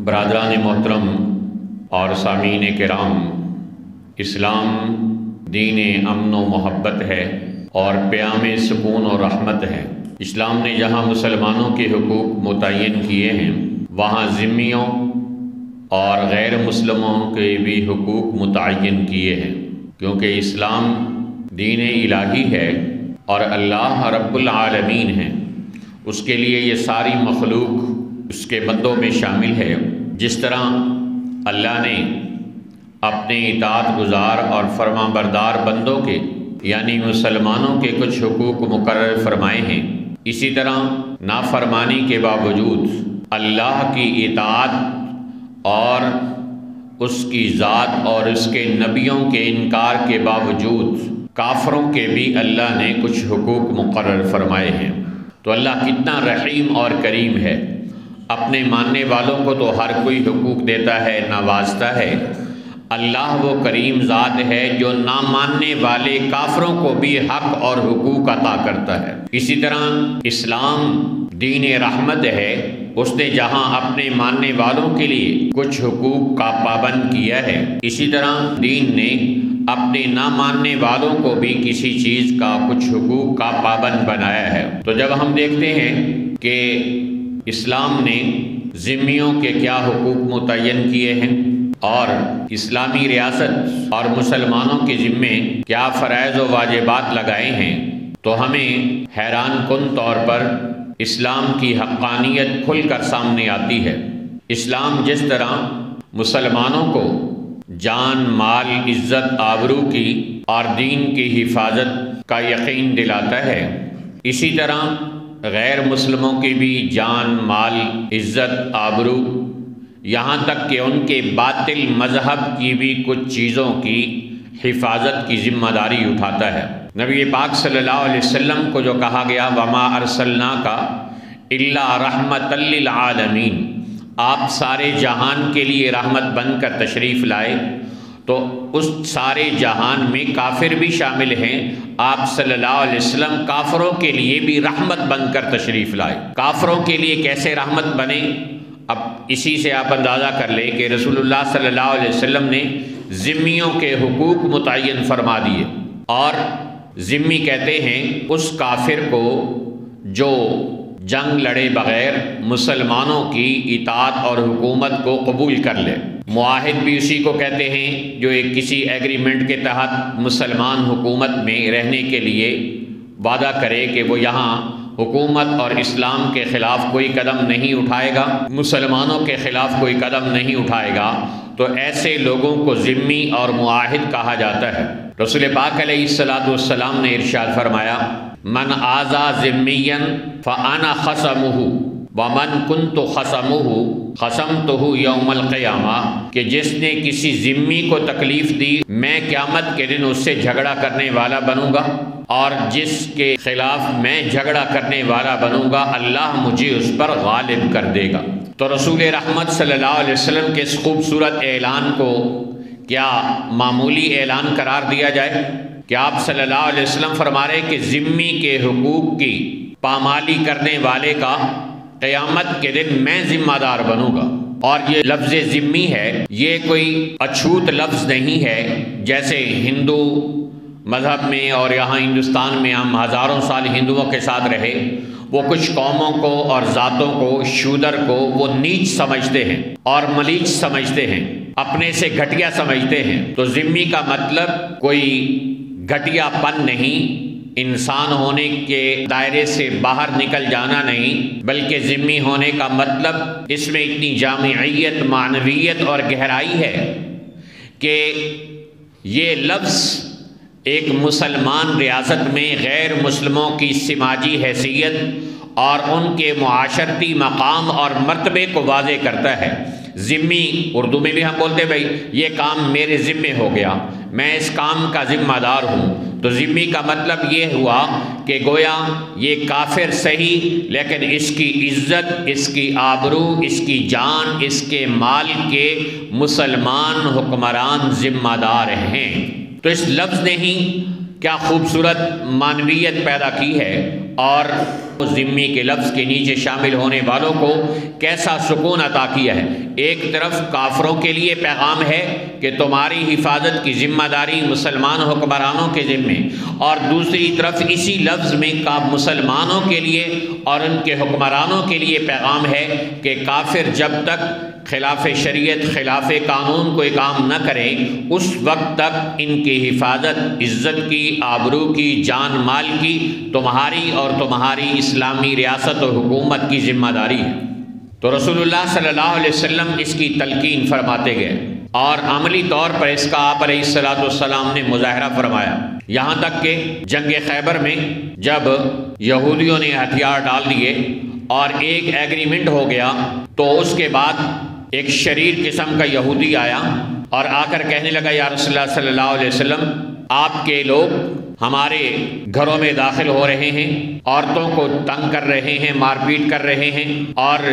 برادران محترم اور سامعین کرام، اسلام دین امن و محبت ہے اور پیام سکون و رحمت ہے۔ اسلام نے جہاں مسلمانوں کے حقوق متعین کیے ہیں، وہاں ذمیوں اور غیر مسلموں کے بھی حقوق متعین کیے ہیں، کیونکہ اسلام دین الہی ہے اور اللہ رب العالمین ہے۔ اس کے لیے یہ ساری مخلوق اس کے بندوں میں شامل ہے۔ جس طرح اللہ نے اپنے اطاعت گزار اور فرما بردار بندوں کے یعنی مسلمانوں کے کچھ حقوق مقرر فرمائے ہیں، اسی طرح نافرمانی کے باوجود اللہ کی اطاعت اور اس کی ذات اور اس کے نبیوں کے انکار کے باوجود کافروں کے بھی اللہ نے کچھ حقوق مقرر فرمائے ہیں۔ تو اللہ کتنا رحیم اور کریم ہے، اپنے ماننے والوں کو تو ہر کوئی حقوق دیتا ہے، نوازتا ہے۔ اللہ وہ کریم ذات ہے جو نہ ماننے والے کافروں کو بھی حق اور حقوق عطا کرتا ہے۔ اسی طرح اسلام دین رحمت ہے، اس نے جہاں اپنے ماننے والوں کے لیے کچھ حقوق کا پابند کیا ہے، اسی طرح دین نے اپنے نہ ماننے والوں کو بھی کسی چیز کا کچھ حقوق کا پابند بنایا ہے۔ تو جب ہم دیکھتے ہیں کہ اسلام نے ذمیوں کے کیا حقوق متعین کیے ہیں اور اسلامی ریاست اور مسلمانوں کے ذمے کیا فرائض و واجبات لگائے ہیں، تو ہمیں حیران کن طور پر اسلام کی حقانیت کھل کر سامنے آتی ہے۔ اسلام جس طرح مسلمانوں کو جان، مال، عزت، آبرو کی اور دین کی حفاظت کا یقین دلاتا ہے، اسی طرح غیر مسلموں کی بھی جان، مال، عزت، آبرو، یہاں تک کہ ان کے باطل مذہب کی بھی کچھ چیزوں کی حفاظت کی ذمہ داری اٹھاتا ہے۔ نبی پاک صلی اللہ علیہ وسلم کو جو کہا گیا وَمَا أَرْسَلْنَاكَ إِلَّا رَحْمَةً لِّلْعَالَمِينَ، آپ سارے جہان کے لیے رحمت بن کر تشریف لائے، تو اس سارے جہان میں کافر بھی شامل ہیں۔ آپ صلی اللہ علیہ وسلم کافروں کے لیے بھی رحمت بن کر تشریف لائے۔ کافروں کے لیے کیسے رحمت بنے؟ اب اسی سے آپ اندازہ کر لیں کہ رسول اللہ صلی اللہ علیہ وسلم نے ذمیوں کے حقوق متعین فرما دیے، اور ذمی کہتے ہیں اس کافر کو جو جنگ لڑے بغیر مسلمانوں کی اطاعت اور حکومت کو قبول کر لے۔ معاہد بھی اسی کو کہتے ہیں جو ایک کسی ایگریمنٹ کے تحت مسلمان حکومت میں رہنے کے لیے وعدہ کرے کہ وہ یہاں حکومت اور اسلام کے خلاف کوئی قدم نہیں اٹھائے گا، مسلمانوں کے خلاف کوئی قدم نہیں اٹھائے گا، تو ایسے لوگوں کو ذمی اور معاہد کہا جاتا ہے۔ رسول پاک علیہ السلام نے ارشاد فرمایا من آذا ذمیا فانا خصمہ ومن کنت خصمہ خصمتہ یوم القیامہ، کہ جس نے کسی ذمی کو تکلیف دی میں قیامت کے دن اس سے جھگڑا کرنے والا بنوں گا، اور جس کے خلاف میں جھگڑا کرنے والا بنوں گا اللہ مجھے اس پر غالب کر دے گا۔ تو رسول رحمت صلی اللہ علیہ وسلم کے اس خوبصورت اعلان کو کیا معمولی اعلان قرار دیا جائے کہ آپ صلی اللہ علیہ وسلم فرما رہے کہ ذمی کے حقوق کی پامالی کرنے والے کا قیامت کے دن میں ذمہ دار بنوں گا؟ اور یہ لفظ ذمی ہے، یہ کوئی اچھوت لفظ نہیں ہے جیسے ہندو مذہب میں اور یہاں ہندوستان میں ہم ہزاروں سال ہندوؤں کے ساتھ رہے، وہ کچھ قوموں کو اور ذاتوں کو، شودر کو وہ نیچ سمجھتے ہیں اور ملیچ سمجھتے ہیں، اپنے سے گھٹیا سمجھتے ہیں۔ تو ذمی کا مطلب کوئی گھٹیا پن نہیں، انسان ہونے کے دائرے سے باہر نکل جانا نہیں، بلکہ ذمی ہونے کا مطلب اس میں اتنی جامعیت، معنویت اور گہرائی ہے کہ یہ لفظ ایک مسلمان ریاست میں غیر مسلموں کی سماجی حیثیت اور ان کے معاشرتی مقام اور مرتبے کو واضح کرتا ہے۔ ذمی اردو میں بھی ہم بولتے بھائی یہ کام میرے ذمے ہو گیا، میں اس کام کا ذمہ دار ہوں، تو ذمی کا مطلب یہ ہوا کہ گویا یہ کافر صحیح لیکن اس کی عزت، اس کی آبرو، اس کی جان، اس کے مال کے مسلمان حکمران ذمہ دار ہیں۔ تو اس لفظ نے ہی کیا خوبصورت معنویت پیدا کی ہے، اور ذمی کے لفظ کے نیچے شامل ہونے والوں کو کیسا سکون عطا کیا ہے۔ ایک طرف کافروں کے لیے پیغام ہے کہ تمہاری حفاظت کی ذمہ داری مسلمان حکمرانوں کے ذمے، اور دوسری طرف اسی لفظ میں مسلمانوں کے لیے اور ان کے حکمرانوں کے لیے پیغام ہے کہ کافر جب تک خلاف شریعت خلاف قانون کوئی کام نہ کریں اس وقت تک ان کی حفاظت عزت کی، آبرو کی، جان مال کی تمہاری اور تمہاری اسلامی ریاست و حکومت کی ذمہ داری ہے۔ تو رسول اللہ صلی اللہ علیہ وسلم اس کی تلقین فرماتے گئے اور عملی طور پر اس کا آپ علیہ السلام نے مظاہرہ فرمایا، یہاں تک کہ جنگ خیبر میں جب یہودیوں نے ہتھیار ڈال دیے اور ایک ایگریمنٹ ہو گیا تو اس کے بعد ایک شریر قسم کا یہودی آیا اور آ کر کہنے لگا، یا رسول اللہ صلی اللہ علیہ وسلم، آپ کے لوگ ہمارے گھروں میں داخل ہو رہے ہیں، عورتوں کو تنگ کر رہے ہیں، مار پیٹ کر رہے ہیں، اور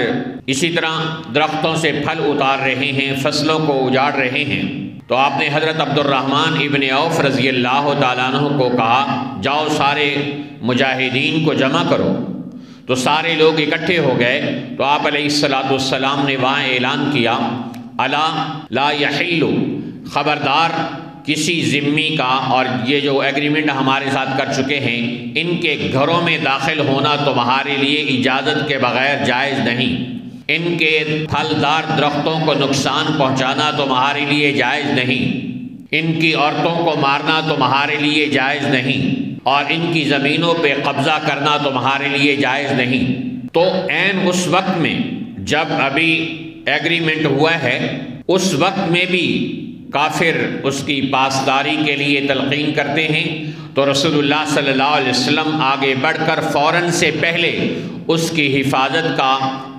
اسی طرح درختوں سے پھل اتار رہے ہیں، فصلوں کو اجاڑ رہے ہیں۔ تو آپ نے حضرت عبد الرحمن ابن عوف رضی اللہ تعالیٰ عنہ کو کہا، جاؤ سارے مجاہدین کو جمع کرو۔ تو سارے لوگ اکٹھے ہو گئے تو آپ علیہ السلام نے وہاں اعلان کیا، الا لا یحل، خبردار کسی ذمی کا اور یہ جو ایگریمنٹ ہمارے ساتھ کر چکے ہیں ان کے گھروں میں داخل ہونا تمہارے لیے اجازت کے بغیر جائز نہیں، ان کے پھلدار درختوں کو نقصان پہنچانا تمہارے لیے جائز نہیں، ان کی عورتوں کو مارنا تمہارے لیے جائز نہیں، اور ان کی زمینوں پہ قبضہ کرنا تمہارے لیے جائز نہیں۔ تو عین اس وقت میں جب ابھی ایگریمنٹ ہوا ہے اس وقت میں بھی کافر اس کی پاسداری کے لیے تلقین کرتے ہیں، تو رسول اللہ صلی اللہ علیہ وسلم آگے بڑھ کر فوراً سے پہلے اس کی حفاظت کا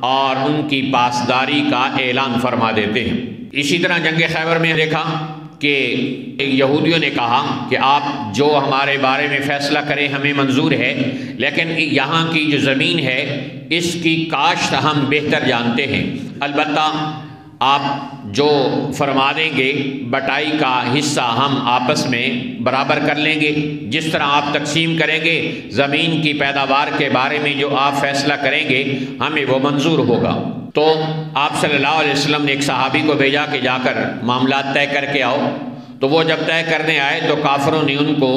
اور ان کی پاسداری کا اعلان فرما دیتے ہیں۔ اسی طرح جنگ خیبر میں دیکھا کہ یہودیوں نے کہا کہ آپ جو ہمارے بارے میں فیصلہ کریں ہمیں منظور ہے، لیکن یہاں کی جو زمین ہے اس کی کاشت ہم بہتر جانتے ہیں، البتہ آپ جو فرما دیں گے بٹائی کا حصہ ہم آپس میں برابر کر لیں گے، جس طرح آپ تقسیم کریں گے زمین کی پیداوار کے بارے میں جو آپ فیصلہ کریں گے ہمیں وہ منظور ہوگا۔ تو آپ صلی اللہ علیہ وسلم نے ایک صحابی کو بھیجا کہ جا کر معاملات طے کر کے آؤ۔ تو وہ جب طے کرنے آئے تو کافروں نے ان کو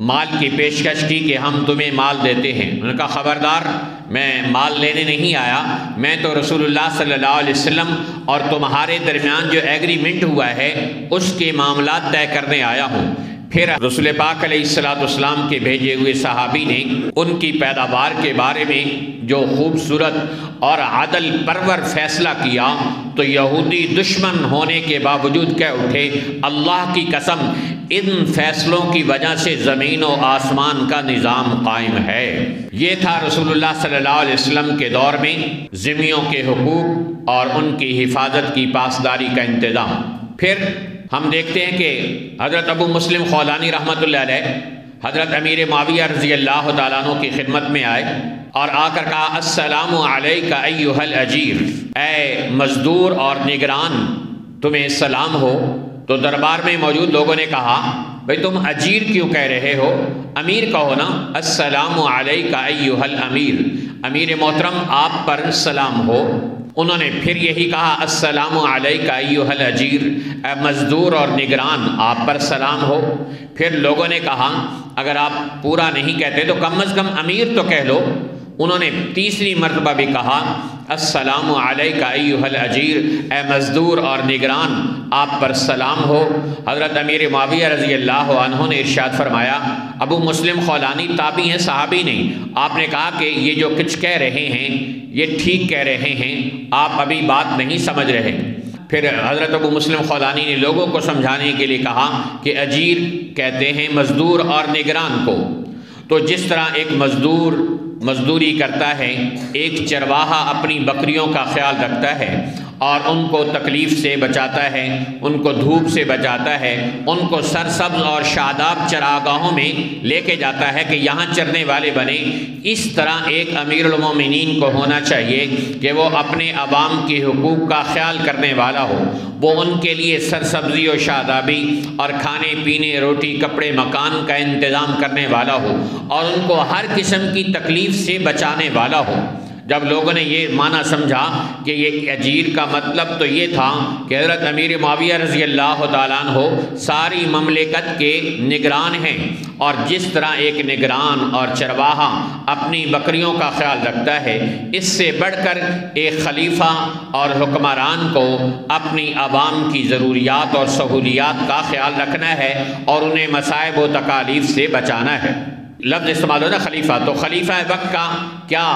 مال کی پیشکش کی کہ ہم تمہیں مال دیتے ہیں۔ انہوں نے کہا خبردار، میں مال لینے نہیں آیا، میں تو رسول اللہ صلی اللہ علیہ وسلم اور تمہارے درمیان جو ایگریمنٹ ہوا ہے اس کے معاملات طے کرنے آیا ہوں۔ پھر رسول پاک علیہ السلام کے بھیجے ہوئے صحابی نے ان کی پیداوار کے بارے میں جو خوبصورت اور عدل پرور فیصلہ کیا تو یہودی دشمن ہونے کے باوجود کہہ اٹھے، اللہ کی قسم ان فیصلوں کی وجہ سے زمین و آسمان کا نظام قائم ہے۔ یہ تھا رسول اللہ صلی اللہ علیہ وسلم کے دور میں ذمیوں کے حقوق اور ان کی حفاظت کی پاسداری کا انتظام۔ پھر ہم دیکھتے ہیں کہ حضرت ابو مسلم خولانی رحمۃ اللہ علیہ حضرت امیر معاویہ رضی اللہ تعالیٰ عنہ کی خدمت میں آئے اور آ کر کہا، السلام علیک ایھا الاجیر، اے مزدور اور نگران تمہیں سلام ہو۔ تو دربار میں موجود لوگوں نے کہا، بھئی تم اجیر کیوں کہہ رہے ہو، امیر کہو نا، السلام علیک ایھا الامیر، امیر محترم آپ پر سلام ہو۔ انہوں نے پھر یہی کہا، السلام علیک ایھا الاجیر، اے مزدور اور نگران آپ پر سلام ہو۔ پھر لوگوں نے کہا اگر آپ پورا نہیں کہتے تو کم از کم امیر تو کہہ لو۔ انہوں نے تیسری مرتبہ بھی کہا، السلام علیک ایھا الاجیر، اے مزدور اور نگران آپ پر سلام ہو۔ حضرت امیر معاویہ رضی اللہ عنہ نے ارشاد فرمایا، ابو مسلم خولانی تابعی ہیں، صحابی نہیں، آپ نے کہا کہ یہ جو کچھ کہہ رہے ہیں یہ ٹھیک کہہ رہے ہیں، آپ ابھی بات نہیں سمجھ رہے۔ پھر حضرت ابو مسلم خولانی نے لوگوں کو سمجھانے کے لیے کہا کہ اجیر کہتے ہیں مزدور اور نگران کو۔ تو جس طرح ایک مزدور مزدوری کرتا ہے، ایک چرواہا اپنی بکریوں کا خیال رکھتا ہے اور ان کو تکلیف سے بچاتا ہے، ان کو دھوپ سے بچاتا ہے، ان کو سرسبز اور شاداب چراگاہوں میں لے کے جاتا ہے کہ یہاں چرنے والے بنے۔ اس طرح ایک امیر المومنین کو ہونا چاہیے کہ وہ اپنے عوام کے حقوق کا خیال کرنے والا ہو، وہ ان کے لیے سرسبزی و شادابی اور کھانے پینے، روٹی کپڑے مکان کا انتظام کرنے والا ہو، اور ان کو ہر قسم کی تکلیف سے بچانے والا ہو۔ جب لوگوں نے یہ معنی سمجھا کہ یہ اجیر کا مطلب تو یہ تھا کہ حضرت امیر معاویہ رضی اللہ تعالیٰ عنہ ساری مملکت کے نگران ہیں، اور جس طرح ایک نگران اور چرواہا اپنی بکریوں کا خیال رکھتا ہے، اس سے بڑھ کر ایک خلیفہ اور حکمران کو اپنی عوام کی ضروریات اور سہولیات کا خیال رکھنا ہے اور انہیں مصائب و تکالیف سے بچانا ہے۔ لفظ استعمال ہونا خلیفہ، تو خلیفہ وقت کا کیا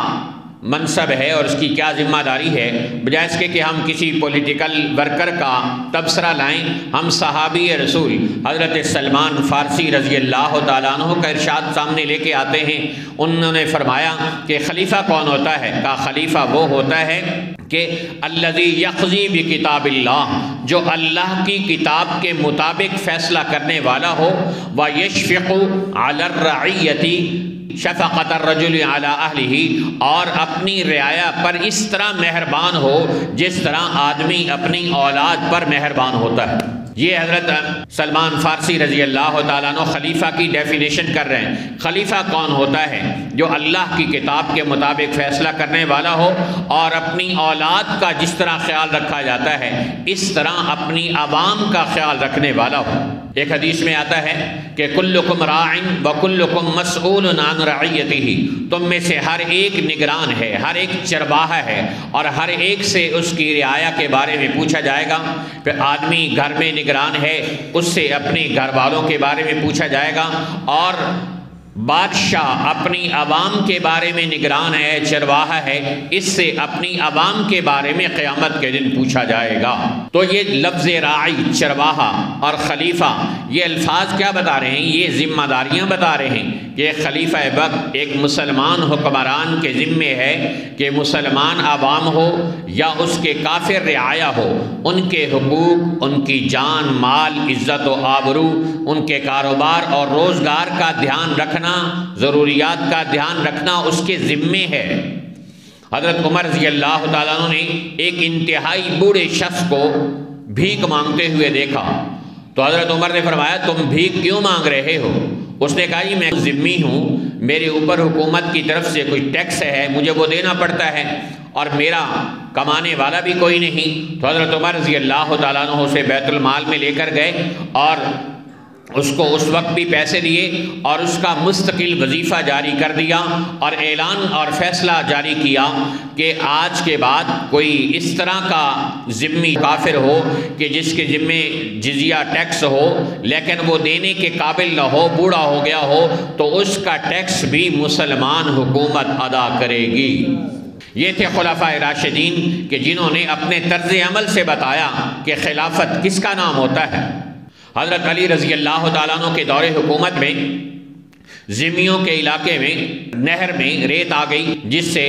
منصب ہے اور اس کی کیا ذمہ داری ہے؟ بجائے اس کے کہ ہم کسی پولیٹیکل ورکر کا تبصرہ لائیں، ہم صحابی رسول حضرت سلمان فارسی رضی اللہ تعالیٰ عنہ کا ارشاد سامنے لے کے آتے ہیں۔ انہوں نے فرمایا کہ خلیفہ کون ہوتا ہے؟ کہا خلیفہ وہ ہوتا ہے کہ الذی یقضی بکتاب اللہ، جو اللہ کی کتاب کے مطابق فیصلہ کرنے والا ہو، ویشفق علی الرعیۃ شفقت الرجل علی اہلہ، اور اپنی رعایا پر اس طرح مہربان ہو جس طرح آدمی اپنی اولاد پر مہربان ہوتا ہے۔ یہ حضرت سلمان فارسی رضی اللہ تعالیٰ عنہ خلیفہ کی ڈیفینیشن کر رہے ہیں۔ خلیفہ کون ہوتا ہے؟ جو اللہ کی کتاب کے مطابق فیصلہ کرنے والا ہو اور اپنی اولاد کا جس طرح خیال رکھا جاتا ہے اس طرح اپنی عوام کا خیال رکھنے والا ہو۔ ایک حدیث میں آتا ہے کہ کلکم راع وکلکم مسئول عن رعیتہ، تم میں سے ہر ایک نگران ہے، ہر ایک چرواہا ہے، اور ہر ایک سے اس کی رعایا کے بارے میں پوچھا جائے گا۔ پھر آدمی گھر میں نگران ہے، اس سے اپنے گھر والوں کے بارے میں پوچھا جائے گا، اور بادشاہ اپنی عوام کے بارے میں نگران ہے، چرواہا ہے، اس سے اپنی عوام کے بارے میں قیامت کے دن پوچھا جائے گا۔ تو یہ لفظ راعی، چرواہا اور خلیفہ، یہ الفاظ کیا بتا رہے ہیں؟ یہ ذمہ داریاں بتا رہے ہیں کہ خلیفہ وقت ایک مسلمان حکمران کے ذمے ہے کہ مسلمان عوام ہو یا اس کے کافر رعایا ہو، ان کے حقوق، ان کی جان مال عزت و آبرو، ان کے کاروبار اور روزگار کا دھیان رکھنا، ضروریات کا دھیان رکھنا اس کے ذمے ہے۔ حضرت عمر رضی اللہ تعالیٰ عنہ نے ایک انتہائی بوڑھے شخص کو بھیک مانگتے ہوئے دیکھا، تو حضرت عمر نے فرمایا تم بھیک کیوں مانگ رہے ہو؟ اس نے کہا میں ذمی ہوں، میرے اوپر حکومت کی طرف سے کوئی ٹیکس ہے، مجھے وہ دینا پڑتا ہے، اور میرا کمانے والا بھی کوئی نہیں۔ تو حضرت عمر رضی اللہ تعالیٰ عنہ اسے بیت المال میں لے کر گئے اور اس کو اس وقت بھی پیسے دیے اور اس کا مستقل وظیفہ جاری کر دیا، اور اعلان اور فیصلہ جاری کیا کہ آج کے بعد کوئی اس طرح کا ذمی کافر ہو کہ جس کے ذمے جزیہ ٹیکس ہو لیکن وہ دینے کے قابل نہ ہو، بوڑھا ہو گیا ہو، تو اس کا ٹیکس بھی مسلمان حکومت ادا کرے گی۔ یہ تھے خلفائے راشدین کہ جنہوں نے اپنے طرز عمل سے بتایا کہ خلافت کس کا نام ہوتا ہے۔ حضرت علی رضی اللہ تعالیٰ عنہ کے دور حکومت میں ذمیوں کے علاقے میں نہر میں ریت آ گئی، جس سے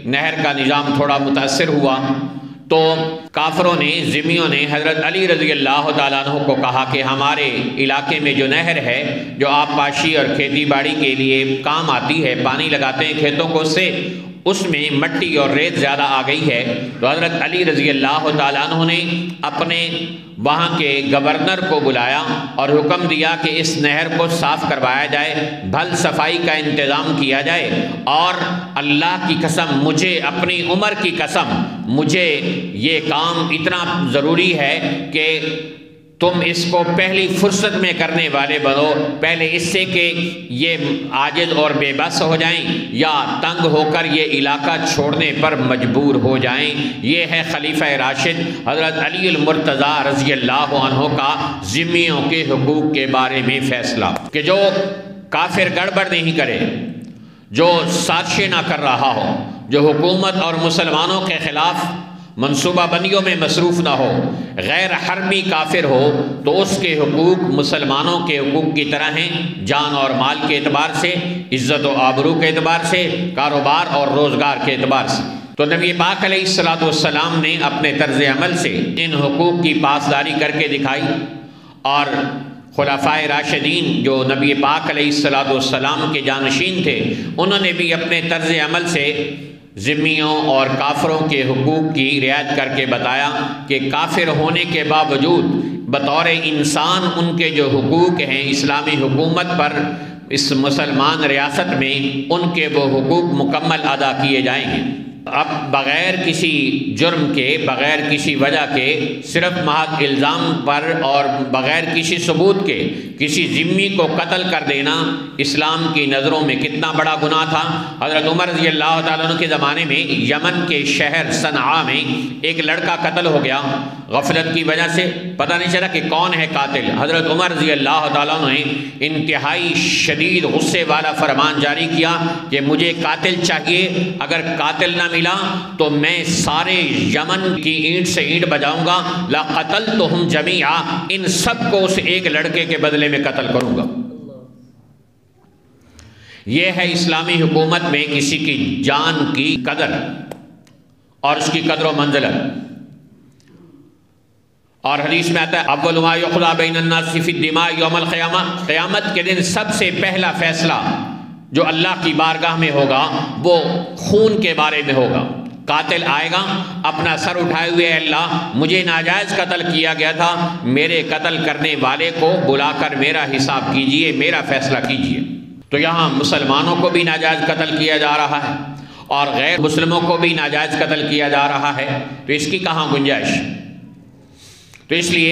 نہر کا نظام تھوڑا متاثر ہوا، تو کافروں نے، ذمیوں نے حضرت علی رضی اللہ تعالیٰ عنہ کو کہا کہ ہمارے علاقے میں جو نہر ہے، جو آبپاشی اور کھیتی باڑی کے لیے کام آتی ہے، پانی لگاتے ہیں کھیتوں کو، اس میں مٹی اور ریت زیادہ آ گئی ہے۔ تو حضرت علی رضی اللہ تعالیٰ عنہ نے اپنے وہاں کے گورنر کو بلایا اور حکم دیا کہ اس نہر کو صاف کروایا جائے، بھل صفائی کا انتظام کیا جائے، اور اللہ کی قسم، مجھے اپنی عمر کی قسم، مجھے یہ کام اتنا ضروری ہے کہ تم اس کو پہلی فرصت میں کرنے والے بنو، پہلے اس سے کہ یہ عاجز اور بے بس ہو جائیں یا تنگ ہو کر یہ علاقہ چھوڑنے پر مجبور ہو جائیں۔ یہ ہے خلیفہ راشد حضرت علی المرتضیٰ رضی اللہ عنہ کا ذمیوں کے حقوق کے بارے میں فیصلہ، کہ جو کافر گڑبڑ نہیں کرے، جو سازشیں نہ کر رہا ہو، جو حکومت اور مسلمانوں کے خلاف منصوبہ بندیوں میں مصروف نہ ہو، غیر حربی کافر ہو، تو اس کے حقوق مسلمانوں کے حقوق کی طرح ہیں، جان اور مال کے اعتبار سے، عزت و آبرو کے اعتبار سے، کاروبار اور روزگار کے اعتبار سے۔ تو نبی پاک علیہ الصلوۃ والسلام نے اپنے طرز عمل سے ان حقوق کی پاسداری کر کے دکھائی، اور خلفائے راشدین جو نبی پاک علیہ الصلوۃ والسلام کے جانشین تھے، انہوں نے بھی اپنے طرز عمل سے ذمیوں اور کافروں کے حقوق کی رعایت کر کے بتایا کہ کافر ہونے کے باوجود بطور انسان ان کے جو حقوق ہیں اسلامی حکومت پر، اس مسلمان ریاست میں ان کے وہ حقوق مکمل ادا کیے جائیں گے۔ اب بغیر کسی جرم کے، بغیر کسی وجہ کے، صرف محض الزام پر اور بغیر کسی ثبوت کے کسی ذمی کو قتل کر دینا اسلام کی نظروں میں کتنا بڑا گناہ تھا۔ حضرت عمر رضی اللہ تعالیٰ عنہ کے زمانے میں یمن کے شہر صنعاء میں ایک لڑکا قتل ہو گیا، غفلت کی وجہ سے پتہ نہیں چلا کہ کون ہے قاتل۔ حضرت عمر رضی اللہ تعالیٰ عنہ نے انتہائی شدید غصے والا فرمان جاری کیا کہ مجھے قاتل چاہیے، اگر قاتل نہ ملا تو میں سارے یمن کی اینٹ سے اینٹ بجاؤں گا، لَقَتَلْتُهُمْ جَمِيعًا، ان سب کو اس ایک لڑکے کے بدلے میں قتل کروں گا۔ یہ ہے اسلامی حکومت میں کسی کی جان کی قدر اور اس کی قدر و منزلت۔ اور حدیث میں آتا ہے اول ما یقضی بین الناس فی الدماء یوم القیامہ، قیامت کے دن سب سے پہلا فیصلہ جو اللہ کی بارگاہ میں ہوگا وہ خون کے بارے میں ہوگا۔ قاتل آئے گا اپنا سر اٹھائے ہوئے، اللہ مجھے ناجائز قتل کیا گیا تھا، میرے قتل کرنے والے کو بلا کر میرا حساب کیجئے، میرا فیصلہ کیجئے۔ تو یہاں مسلمانوں کو بھی ناجائز قتل کیا جا رہا ہے اور غیر مسلموں کو بھی ناجائز قتل کیا جا رہا ہے، تو اس کی کہاں گنجائش؟ تو اس لیے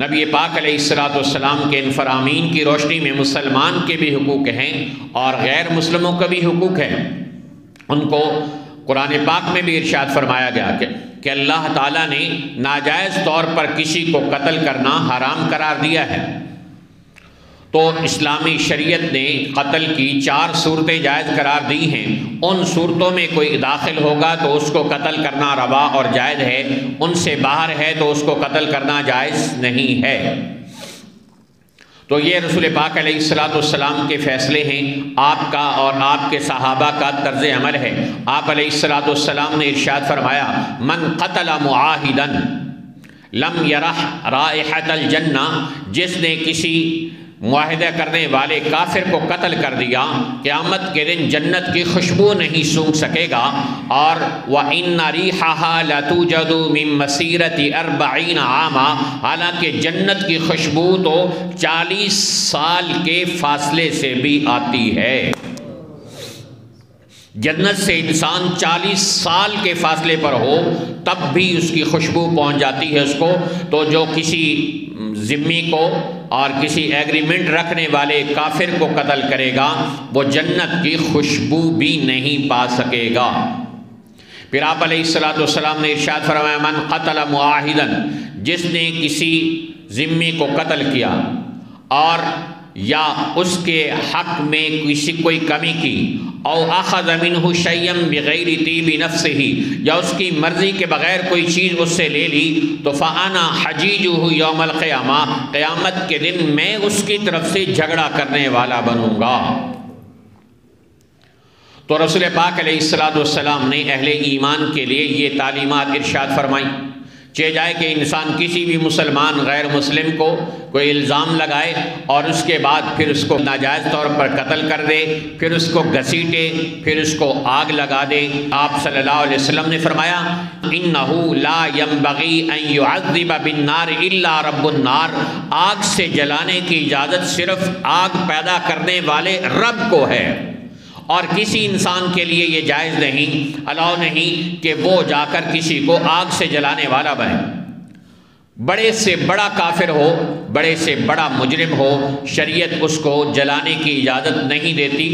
نبی پاک علیہ الصلوۃ والسلام کے ان فرامین کی روشنی میں مسلمان کے بھی حقوق ہیں اور غیر مسلموں کے بھی حقوق ہیں۔ ان کو قرآن پاک میں بھی ارشاد فرمایا گیا کہ اللہ تعالیٰ نے ناجائز طور پر کسی کو قتل کرنا حرام قرار دیا ہے۔ تو اسلامی شریعت نے قتل کی 4 صورتیں جائز قرار دی ہیں، ان صورتوں میں کوئی داخل ہوگا تو اس کو قتل کرنا روا اور جائز ہے، ان سے باہر ہے تو اس کو قتل کرنا جائز نہیں ہے۔ تو یہ رسول پاک علیہ الصلوۃ والسلام کے فیصلے ہیں، آپ کا اور آپ کے صحابہ کا طرز عمل ہے۔ آپ علیہ الصلوۃ والسلام نے ارشاد فرمایا من قتل معاہدا لم یرح رائحۃ الجنہ، جس نے کسی معاہدہ کرنے والے کافر کو قتل کر دیا قیامت کے دن جنت کی خوشبو نہیں سونگھ سکے گا۔ اور وَإِنَّ رِيحَهَا لَتُوجَدُ مِن مَّسِيرَةِ 40 عَامًا، حالانکہ جنت کی خوشبو تو 40 سال کے فاصلے سے بھی آتی ہے۔ جنت سے انسان 40 سال کے فاصلے پر ہو تب بھی اس کی خوشبو پہنچ جاتی ہے اس کو۔ تو جو کسی ذمی کو اور کسی ایگریمنٹ رکھنے والے کافر کو قتل کرے گا وہ جنت کی خوشبو بھی نہیں پا سکے گا۔ پھر آپ علیہ الصلوۃ والسلام نے ارشاد فرمایا من قتل معاہدا، جس نے کسی ذمی کو قتل کیا اور یا اس کے حق میں کوئی کمی کی، او اخذ منہ شیئا بغیر طیب نفسہ، یا اس کی مرضی کے بغیر کوئی چیز اس سے لے لی، تو فانا حجیجہ یوم القیامہ، قیامت کے دن میں اس کی طرف سے جھگڑا کرنے والا بنوں گا۔ تو رسول پاک علیہ الصلوۃ والسلام نے اہل ایمان کے لیے یہ تعلیمات ارشاد فرمائی، چاہے جائے کہ انسان کسی بھی مسلمان غیر مسلم کو کوئی الزام لگائے اور اس کے بعد پھر اس کو ناجائز طور پر قتل کر دے، پھر اس کو گھسیٹے، پھر اس کو آگ لگا دے۔ آپ صلی اللہ علیہ وسلم نے فرمایا اِنَّهُ لَا يَنبَغِي أَن يُعَذِّبَ بِالنَّارِ إِلَّا رَبُّ النَّارِ، آگ سے جلانے کی اجازت صرف آگ پیدا کرنے والے رب کو ہے، اور کسی انسان کے لیے یہ جائز نہیں، الاؤ نہیں کہ وہ جا کر کسی کو آگ سے جلانے والا بنے۔ بڑے سے بڑا کافر ہو، بڑے سے بڑا مجرم ہو، شریعت اس کو جلانے کی اجازت نہیں دیتی۔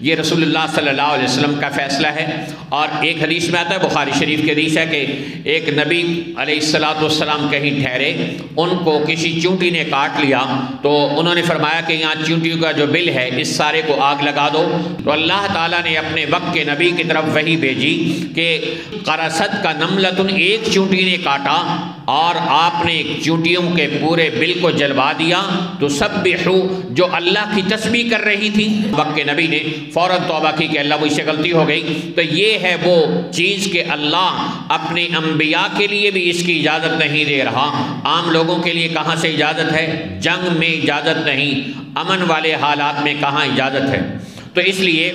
یہ رسول اللہ صلی اللہ علیہ وسلم کا فیصلہ ہے۔ اور ایک حدیث میں آتا ہے، بخاری شریف کی حدیث ہے کہ ایک نبی علیہ الصلوۃ والسلام کہیں ٹھہرے، ان کو کسی چونٹی نے کاٹ لیا، تو انہوں نے فرمایا کہ یہاں چونٹیوں کا جو بل ہے اس سارے کو آگ لگا دو۔ تو اللہ تعالیٰ نے اپنے وقت کے نبی کی طرف وحی بھیجی کہ قرصت کا نملۃ، ایک چونٹی نے کاٹا اور آپ نے چونٹیوں کے پورے بل کو جلوا دیا تو سبحو جو اللہ کی تسبیح کر رہی تھی، وقت کے نبی نے فوراً توبہ کی کہ اللہ مجھ سے غلطی ہو گئی۔ تو یہ ہے وہ چیز کہ اللہ اپنے انبیاء کے لیے بھی اس کی اجازت نہیں دے رہا، عام لوگوں کے لیے کہاں سے اجازت ہے؟ جنگ میں اجازت نہیں، امن والے حالات میں کہاں اجازت ہے؟ تو اس لیے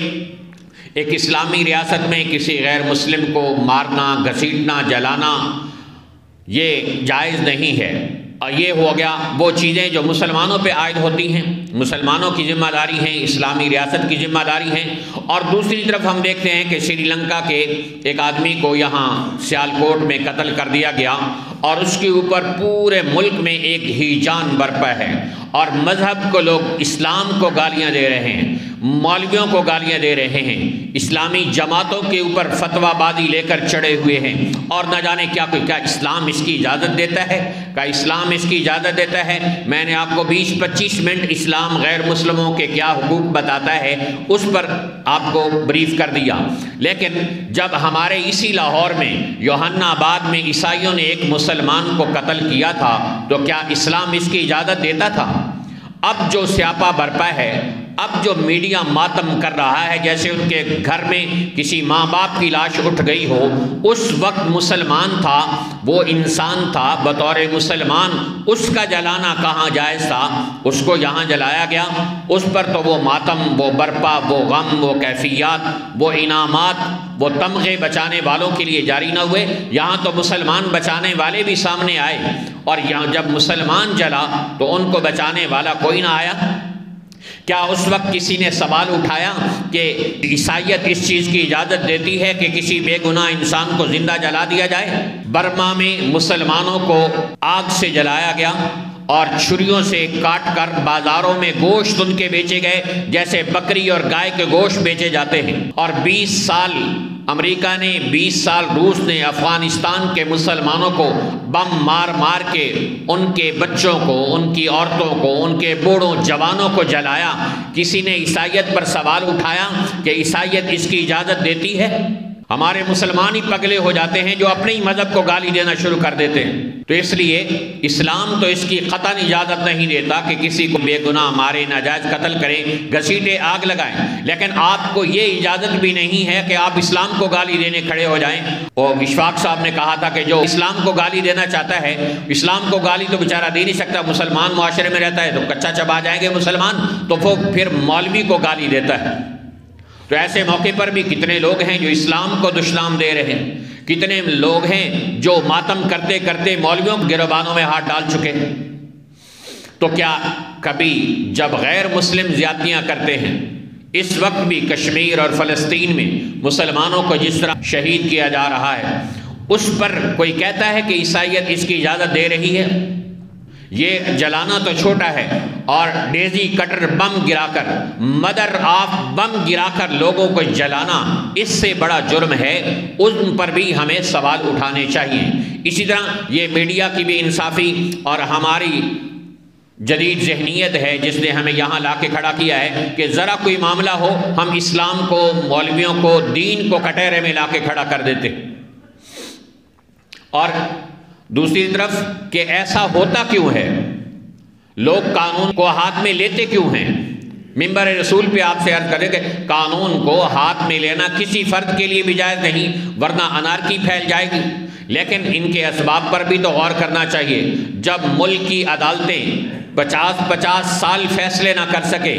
ایک اسلامی ریاست میں کسی غیر مسلم کو مارنا، گھسیٹنا، جلانا یہ جائز نہیں ہے۔ اور یہ ہو گیا وہ چیزیں جو مسلمانوں پہ عائد ہوتی ہیں، مسلمانوں کی ذمہ داری ہیں، اسلامی ریاست کی ذمہ داری ہیں۔ اور دوسری طرف ہم دیکھتے ہیں کہ سری لنکا کے ایک آدمی کو یہاں سیالکوٹ میں قتل کر دیا گیا اور اس کے اوپر پورے ملک میں ایک ہیجان برپا ہے، اور مذہب کو لوگ اسلام کو گالیاں دے رہے ہیں، مولویوں کو گالیاں دے رہے ہیں، اسلامی جماعتوں کے اوپر فتویٰ بازی لے کر چڑھے ہوئے ہیں، اور نہ جانے کیا اسلام اس کی اجازت دیتا ہے؟ کیا اسلام اس کی اجازت دیتا ہے؟ میں نے آپ کو 20-25 منٹ اسلام غیر مسلموں کے کیا حقوق بتاتا ہے اس پر آپ کو بریف کر دیا۔ لیکن جب ہمارے اسی لاہور میں یوحنا آباد میں عیسائیوں نے ایک مسلمان کو قتل کیا تھا تو کیا اسلام اس کی اجازت دیتا تھا؟ اب جو سیاپا برپا ہے، اب جو میڈیا ماتم کر رہا ہے جیسے ان کے گھر میں کسی ماں باپ کی لاش اٹھ گئی ہو، اس وقت مسلمان تھا، وہ انسان تھا، بطور مسلمان اس کا جلانا کہاں جائز تھا؟ اس کو یہاں جلایا گیا، اس پر تو وہ ماتم، وہ برپا، وہ غم، وہ کیفیات، وہ انعامات، وہ تمغے بچانے والوں کے لیے جاری نہ ہوئے۔ یہاں تو مسلمان بچانے والے بھی سامنے آئے، اور یہاں جب مسلمان جلا تو ان کو بچانے والا کوئی نہ آیا۔ کیا اس وقت کسی نے سوال اٹھایا کہ عیسائیت اس چیز کی اجازت دیتی ہے کہ کسی بے گناہ انسان کو زندہ جلا دیا جائے؟ برما میں مسلمانوں کو آگ سے جلایا گیا اور چھریوں سے کاٹ کر بازاروں میں گوشت ان کے بیچے گئے جیسے بکری اور گائے کے گوشت بیچے جاتے ہیں۔ اور 20 سال امریکہ نے، 20 سال روس نے افغانستان کے مسلمانوں کو بم مار مار کے ان کے بچوں کو، ان کی عورتوں کو، ان کے بوڑھوں جوانوں کو جلایا۔ کسی نے عیسائیت پر سوال اٹھایا کہ عیسائیت اس کی اجازت دیتی ہے؟ ہمارے مسلمان ہی پگلے ہو جاتے ہیں جو اپنے ہی مذہب کو گالی دینا شروع کر دیتے ہیں۔ تو اس لیے اسلام تو اس کی قطعاً اجازت نہیں دیتا کہ کسی کو بے گناہ مارے، ناجائز قتل کریں، گھسیٹے، آگ لگائیں، لیکن آپ کو یہ اجازت بھی نہیں ہے کہ آپ اسلام کو گالی دینے کھڑے ہو جائیں۔ اور اشفاق صاحب نے کہا تھا کہ جو اسلام کو گالی دینا چاہتا ہے، اسلام کو گالی تو بیچارہ دے نہیں سکتا، مسلمان معاشرے میں رہتا ہے تو کچا چبا جائیں گے مسلمان، تو وہ پھر مولوی کو گالی دیتا ہے۔ تو ایسے موقع پر بھی کتنے لوگ ہیں جو اسلام کو دشنام دے رہے ہیں، کتنے لوگ ہیں جو ماتم کرتے کرتے مولویوں کے گریبانوں میں ہاتھ ڈال چکے ہیں۔ تو کیا کبھی جب غیر مسلم زیادتیاں کرتے ہیں، اس وقت بھی کشمیر اور فلسطین میں مسلمانوں کو جس طرح شہید کیا جا رہا ہے، اس پر کوئی کہتا ہے کہ عیسائیت اس کی اجازت دے رہی ہے؟ یہ جلانا تو چھوٹا ہے، اور ڈیزی کٹر بم گرا کر، مدر آف بم گرا کر لوگوں کو جلانا اس سے بڑا جرم ہے، ان پر بھی ہمیں سوال اٹھانے چاہیے۔ اسی طرح یہ میڈیا کی بھی انصافی اور ہماری جدید ذہنیت ہے جس نے ہمیں یہاں لا کے کھڑا کیا ہے کہ ذرا کوئی معاملہ ہو ہم اسلام کو، مولویوں کو، دین کو کٹہرے میں لا کے کھڑا کر دیتے۔ اور دوسری طرف کہ ایسا ہوتا کیوں ہے؟ لوگ قانون کو ہاتھ میں لیتے کیوں ہیں؟ منبر رسول پہ آپ سے عرض کریں کہ قانون کو ہاتھ میں لینا کسی فرد کے لیے بھی جائز نہیں، ورنہ انارکی پھیل جائے گی۔ لیکن ان کے اسباب پر بھی تو غور کرنا چاہیے۔ جب ملک کی عدالتیں 50-50 سال فیصلے نہ کر سکے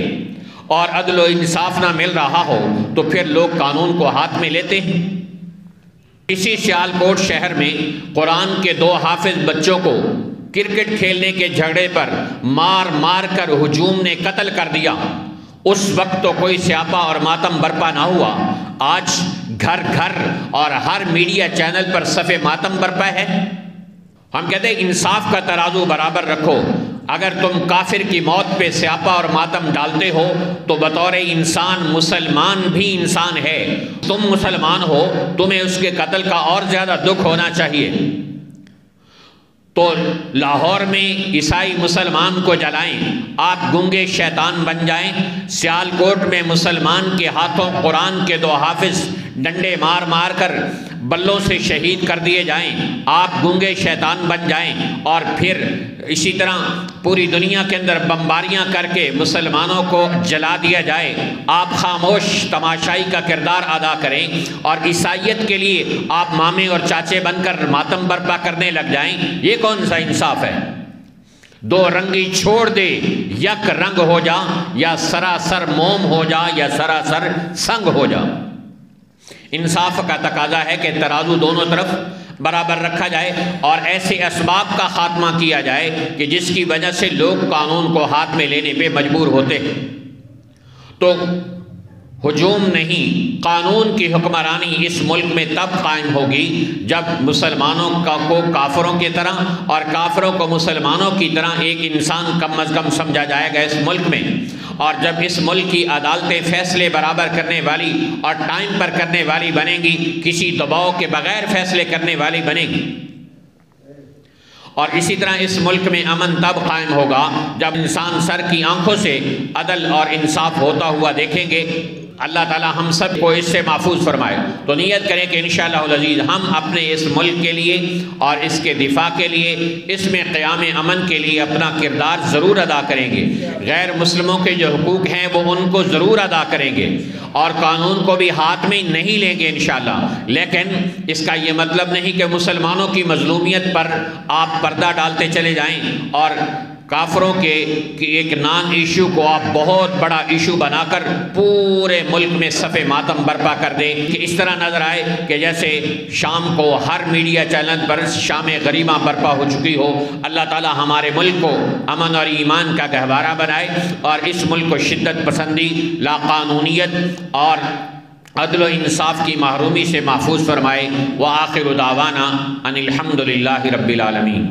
اور عدل و انصاف نہ مل رہا ہو تو پھر لوگ قانون کو ہاتھ میں لیتے ہیں۔ اسی سیالکوٹ شہر میں قرآن کے 2 حافظ بچوں کو کرکٹ کھیلنے کے جھگڑے پر مار مار کر ہجوم نے قتل کر دیا۔ اس وقت تو کوئی سیاپا اور ماتم برپا نہ ہوا، آج گھر گھر اور ہر میڈیا چینل پر صف ماتم برپا ہے۔ ہم کہتے ہیں انصاف کا ترازو برابر رکھو۔ اگر تم کافر کی موت پہ سیاپا اور ماتم ڈالتے ہو تو بطور انسان مسلمان بھی انسان ہے، تم مسلمان ہو، تمہیں اس کے قتل کا اور زیادہ دکھ ہونا چاہیے۔ تو لاہور میں عیسائی مسلمان کو جلائیں، آپ گنگے شیطان بن جائیں۔ سیالکوٹ میں مسلمان کے ہاتھوں قرآن کے 2 حافظ ڈنڈے مار مار کر بلوں سے شہید کر دیے جائیں، آپ گونگے شیطان بن جائیں، اور پھر اسی طرح پوری دنیا کے اندر بمباریاں کر کے مسلمانوں کو جلا دیا جائے، آپ خاموش تماشائی کا کردار ادا کریں، اور عیسائیت کے لیے آپ مامے اور چاچے بن کر ماتم برپا کرنے لگ جائیں، یہ کون سا انصاف ہے؟ دو رنگی چھوڑ دے، یک رنگ ہو جا، یا سراسر موم ہو جا یا سراسر سنگ ہو جا۔ انصاف کا تقاضا ہے کہ ترازو دونوں طرف برابر رکھا جائے، اور ایسے اسباب کا خاتمہ کیا جائے کہ جس کی وجہ سے لوگ قانون کو ہاتھ میں لینے پہ مجبور ہوتے ہیں۔ تو ہجوم نہیں، قانون کی حکمرانی اس ملک میں تب قائم ہوگی جب مسلمانوں کو کافروں کی طرح اور کافروں کو مسلمانوں کی طرح ایک انسان کم از کم سمجھا جائے گا اس ملک میں، اور جب اس ملک کی عدالتیں فیصلے برابر کرنے والی اور ٹائم پر کرنے والی بنیں گی، کسی دباؤ کے بغیر فیصلے کرنے والی بنے گی۔ اور اسی طرح اس ملک میں امن تب قائم ہوگا جب انسان سر کی آنکھوں سے عدل اور انصاف ہوتا ہوا دیکھیں گے۔ اللہ تعالی ہم سب کو اس سے محفوظ فرمائے۔ تو نیت کریں کہ انشاءاللہ العزیز ہم اپنے اس ملک کے لیے اور اس کے دفاع کے لیے، اس میں قیام امن کے لیے اپنا کردار ضرور ادا کریں گے۔ غیر مسلموں کے جو حقوق ہیں وہ ان کو ضرور ادا کریں گے، اور قانون کو بھی ہاتھ میں نہیں لیں گے انشاءاللہ۔ لیکن اس کا یہ مطلب نہیں کہ مسلمانوں کی مظلومیت پر آپ پردہ ڈالتے چلے جائیں اور کافروں کے ایک نان ایشو کو آپ بہت بڑا ایشو بنا کر پورے ملک میں صف ماتم برپا کر دیں، کہ اس طرح نظر آئے کہ جیسے شام کو ہر میڈیا چینل پر شام غریباں برپا ہو چکی ہو۔ اللہ تعالی ہمارے ملک کو امن اور ایمان کا گہوارہ بنائے، اور اس ملک کو شدت پسندی، لا قانونیت اور عدل و انصاف کی محرومی سے محفوظ فرمائے۔ وآخر دعوانا ان الحمد للہ رب العالمین۔